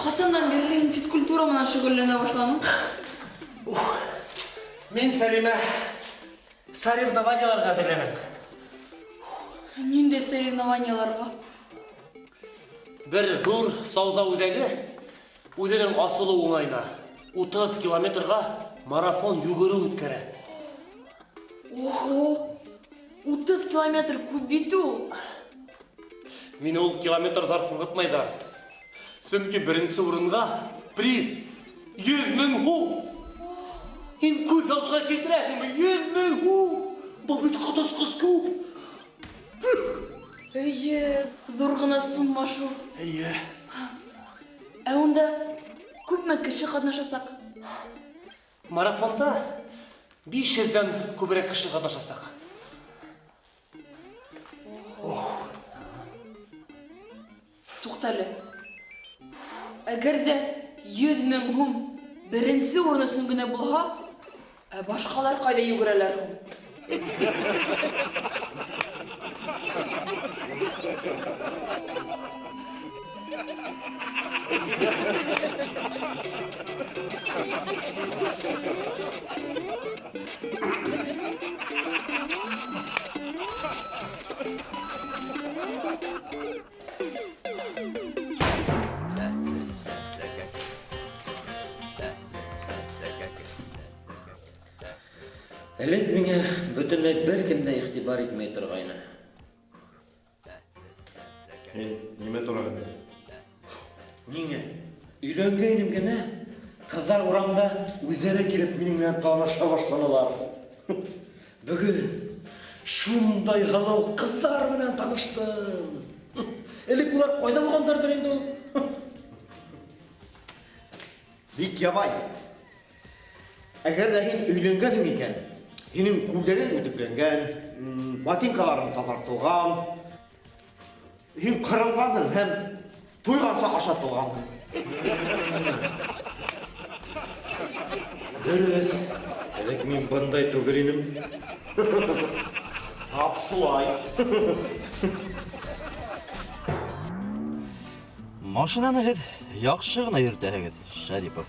Қасандан бері физкультурамен шүгүллене башланым. Мен Сәлима соревнованияларға әзірленем. Мен де соревнованияларға. Бір зур сауда үдәге, үдәнің асылы оңайна 30 километрға марафон жүгіру өткәрі. Охо, 30 километр көп бит ул. Мен ол километрдар қорғытмайдар. Сөнки бірінші орынға приз 100.000 ху. Ен көз алдыға кетірәңімі 100.000 ху. Бұл бет қатас қыз көп. Әйе, зор ғана сумма шу. Әйе. Ә онда көп ме кіші қатнашасақ? Марафонда 500-ден көбірек кіші қатнашасақ. Туқталы. Әгер де 100.000 хум бірінші орны сүнгіне бұлға, башқалар қайда югірелер хум? Әлет меңе бүтінлей бір кімді иқтибар етмей тұрғайны. Неме тұрған? Неге? Үйленгенім гені, қыздар ұрамда өздері келіп меніңмен таныша башланалар. Бүгін шундай халау қыздар менен таныштым. Әлік бұлар қойда болғандардар енді ол. Бик ябай. Әгер де хен үйленгенің екен, хенің күлдерін өтікленген, ботинкаларын тазартылған, хен қырылғандың һәм тойғанса ашатылған. Дұрыс, әлік мен бұндай төгіренім. Апшылай. Машинаны һеҙ яҡшы ғына йөрөтәһегеҙ, Шарипов.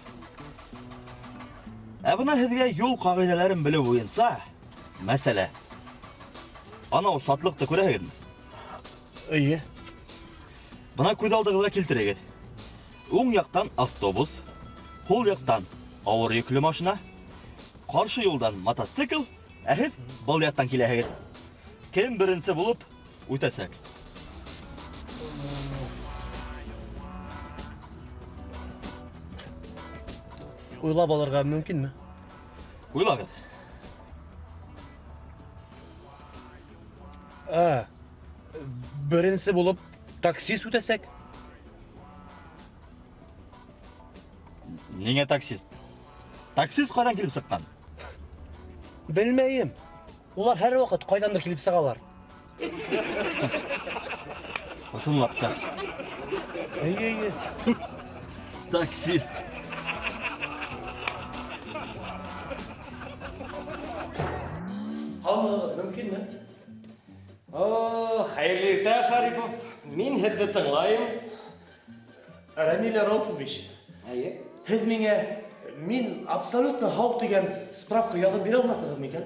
Ә бына һеҙгә юл ҡағиҙәләрен белеү буйынса, мәсәлә. Анау сатлыҡты күрәһегеҙме? Эйе. Бына күҙ алдығыҙға килтерегеҙ. Уң яҡтан автобус, һул яҡтан ауыр йөклө машина, ҡаршы юлдан мотоцикл, ә һеҙ был яҡтан киләһегеҙ. Кем беренсе булып үтәсәк? Уйлап алырға мөмкинме? Уйлағыҙ. Беренсе булып таксист үтәсәк? Ниңә таксист? Таксист ҡайҙан килеп сыҡҡан? Белмәйем. Улар һәр ваҡыт ҡайҙандыр килеп сығалар. Ысынлап та. Эйе. Таксист. Аллы, мөмкинме? Хәйерле иртә, Шарипов. Мин һеҙҙе тыңлайым. Рамил Рауфович. Әйе. Һеҙ миңә мин абсолютно һау тигән справка яҙып бирә алмаҫһығыҙмы икән?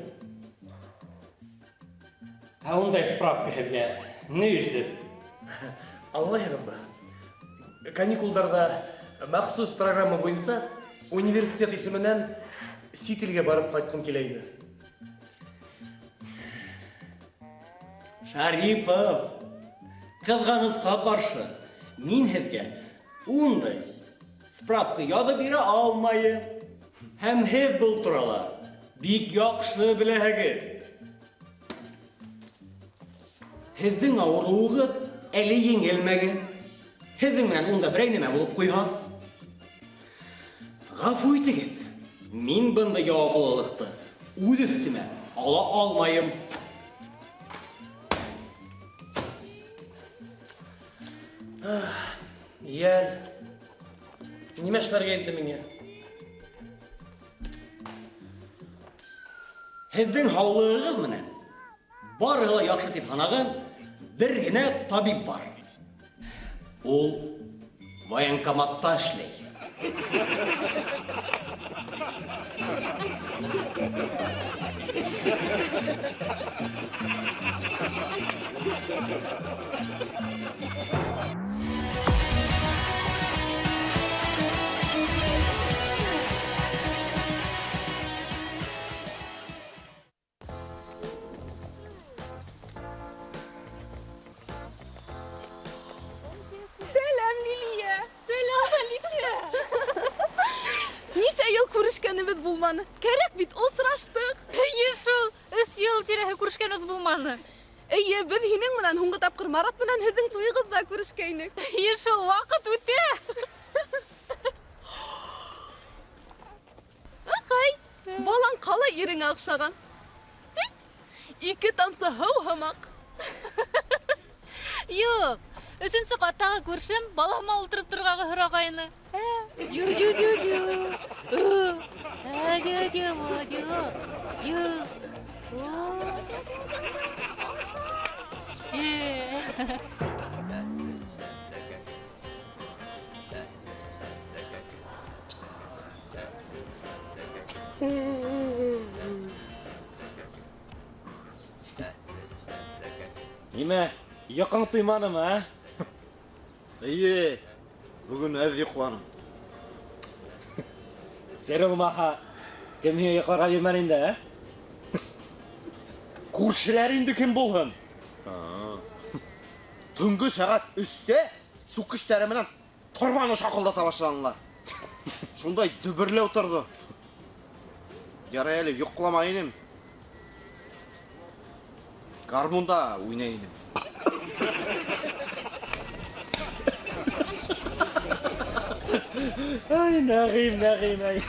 Ундай справка һеҙгә ни өсөн? Аңлайһығыҙмы? Каникулдарҙа махсус программа буйынса университет исеменән сит илгә барып ҡайтҡым килә ине. Шарипов, кызганычка каршы, мин һезгә ундай справка язып бирә алмайым. Һәм һез бул турала бик яхшы беләһегез. Һезнең авыруыгыз әле еңелмәгән. Һезнең менән унда берәй нәмә булып куйһа. Гафу итегез, мин бында җаваплылыкты үз өстемә ала алмайым. Ял. Нимә эшләргә инде миңа? Һезнең һаулыгыгыз менән барыгы яхшы дип һанаган бер генә табиб бар. Ул военкоматта эшләй. Selam Liliye. Selam Alice. Nise yıl kuruşkanımız bulmanı. Gerek bit osraştık. Yeşil, 3 yıl tirehe kuruşkanımız bulmanı. İyi biz hinin bilen hunga tapkır Marat bilen hizin tuyğızda kuruşkaynik. Yeşil, vakit öte. Akay, balan kala yerin akşagan. İki tamsa hıv hamak. Yok, 3-nче каттагы күршем балама ултырып торгагы һорагайны. Ю. Ниме? Якын туйманымы, а? Ие, бүгін әз йоқланым. Серілмаха, кемге якларга бермәр инде, а? Күршілер инде кім болған? Түнгі сағат 3-те су күштері менен торбаны шақылдата башлағанға. Сондай дүбірлеу тұрды. Жарай әлі йоқламайыным. Гармонда ойнайыным. Ай, нағим, ай.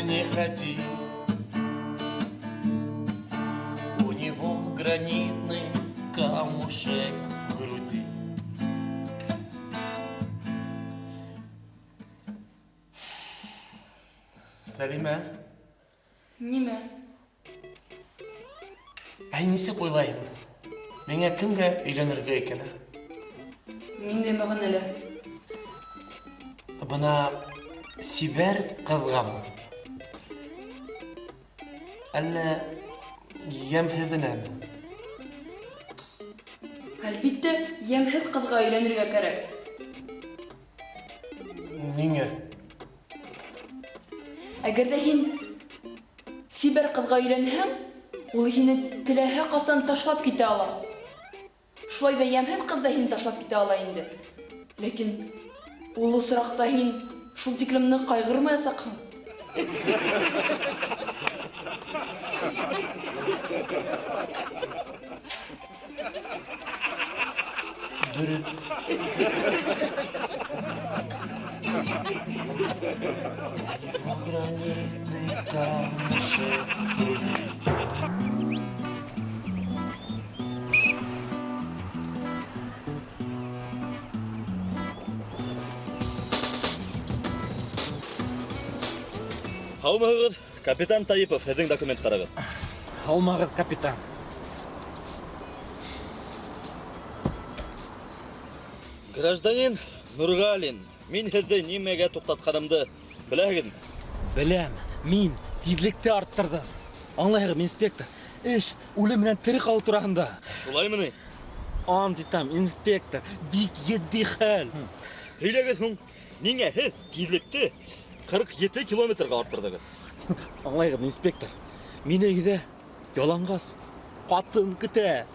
Не ходи. У него гранитный камушек в груди. Сәлимә, Нимә? әй нисек уйлайһың? Миңа кемгә өйләнергә икән? Мин дә мәгънәле. Бына Сибәр кызгамы? Әллә ямһеҙенәме? Әлбиттә, ямһеҙ кызга өйләнергә кәрәк. Ниңә? Әгәр дә һин Сибәр кызга өйләнһәң, ул һине теләһә ҡасан ташлап китә ала. Шулай да ямһеҙ кыз да һине ташлап китә ала инде. Ләкин ул осраҡта һин шул тиклем ныҡ ҡайғырмаясаҡһың. Дөрөҫ. Гранитный камушек в груди. Һаумыһығыҙ, капитан Таипов, һеҙҙең документтарығыҙ. Алмағыҙ, капитан. Гражданин Нургалин, мин һеҙҙе нимәгә туҡтатҡанымды беләһегеҙме? Беләм, мин тиҙлекте арттырҙым. Аңлайһығыҙ, инспектор, эш үлем менән тере ҡалыу тураһында. Шулаймы ни? Ант итәм, инспектор, бик етди хәл. Һөйләгеҙ һуң, ниңә һеҙ тиҙлекте 47 километрға арттырҙығыҙ? Аңлайғын, инспектор. Мені үйде яланғас, қатын күте.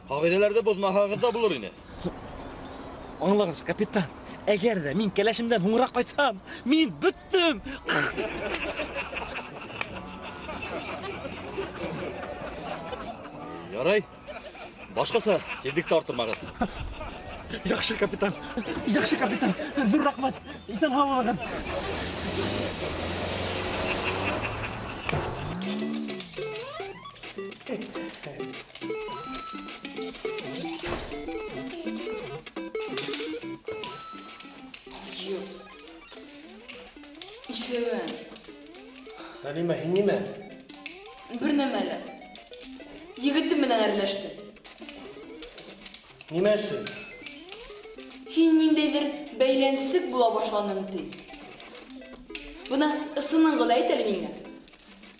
Қағиделерді бұзмағағында бұлыр ине. Аңлағыз, капитан. Әгер де мен кәләшімден оңырақ қайтсам, мен бүттім. Ярай. Башқасы тезлікті артырмағын. Яқшы, капитан. Яқшы, капитан. Зор рахмат. Итан хавалаған. Ишевен, Салима, һин нимә? бір нәмәлі. Егітім менен әрләшті. Нимә өсөн? Һин ниндәйдер бәйләнсек була башланың ти. Бuna ысының гына әйт әле миңа.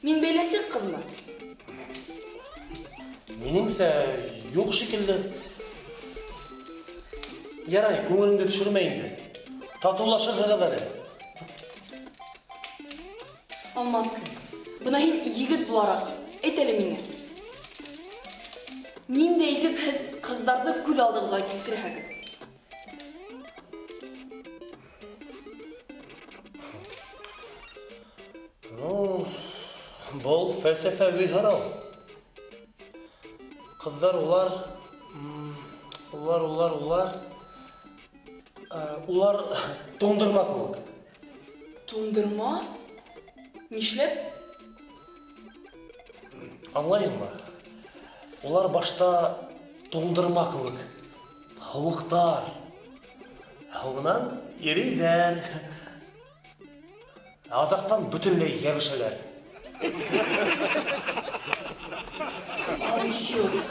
Мин бәйләнсек кызмы? Минеңсә, юк шикелле. Ярай, күңелеңдә төшермә инде. Татулашырга әле. Алмас, бuna һин егет буларак әйт әле миңа. Ниндәй итеп һез кыздарды күз алдыгызга килтерәһегез? Бұл фәлсәфәви һорау. Кыздар улар тондырма кебек. Тундырма? Нишләп? Аңлайыңмы? Улар башта тондырма кебек. Һавыктар. Һавынан ерейдәр. Адактан бүтүнләй ябышалар. Ай, чёрт.